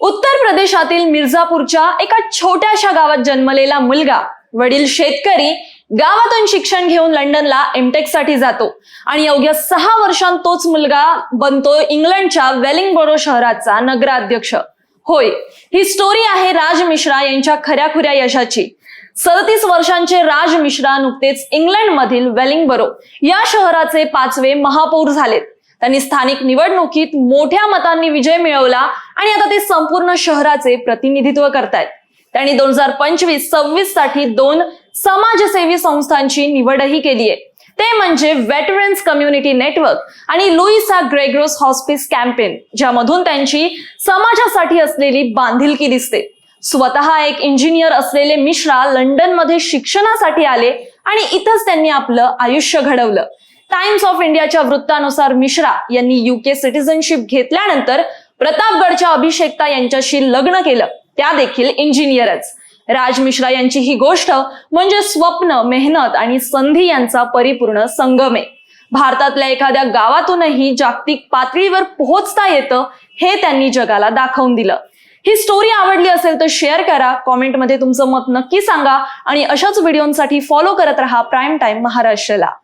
उत्तर प्रदेशातील मिर्झापूरच्या एका छोट्याशा गावात जन्मलेला मुलगा, वडील शेतकरी, गावातून शिक्षण घेऊन लंडनला एमटेक साठी जातो आणि अवघ्या 6 वर्षांत तोच मुलगा बनतो इंग्लंडच्या वेलिंगबरो शहराचा नगराध्यक्ष. होय, ही स्टोरी आहे राज मिश्रा यांच्या खऱ्याखुऱ्या यशाची. 37 वर्षांचे राज मिश्रा नुकतेच इंग्लंडमधील वेलिंगबरो या शहराचे 5वे महापौर झालेत. त्यांनी स्थानिक निवडणुकीत मोठ्या मतांनी विजय मिळवला आणि आता ते संपूर्ण शहराचे प्रतिनिधित्व करतायत. त्यांनी 2025-26 साठी 2 समाजसेवी संस्थांची निवडही केली आहे. ते म्हणजे वेटरन्स कम्युनिटी नेटवर्क आणि लुईसा ग्रेगोस हॉस्पिस कॅम्पेन, ज्यामधून त्यांची समाजासाठी असलेली बांधिलकी दिसते. स्वतः एक इंजिनियर असलेले मिश्रा लंडनमध्ये शिक्षणासाठी आले आणि इथंच त्यांनी आपलं आयुष्य घडवलं. टाइम्स ऑफ इंडियाच्या वृत्तानुसार मिश्रा यांनी UK सिटिझनशिप घेतल्यानंतर प्रतापगडच्या अभिषेक्ता यांच्याशी लग्न केलं, त्या देखील इंजिनियरच. राज मिश्रा यांची ही गोष्ट म्हणजे स्वप्न, मेहनत आणि संधी यांचा परिपूर्ण संगम आहे. भारतातल्या एखाद्या गावातूनही जागतिक पातळीवर पोहोचता येतं हे त्यांनी जगाला दाखवून दिलं. ही स्टोरी आवडली असेल तर शेअर करा, कॉमेंटमध्ये तुमचं मत नक्की सांगा आणि अशाच व्हिडिओंसाठी फॉलो करत रहा प्राईम टाइम महाराष्ट्रला.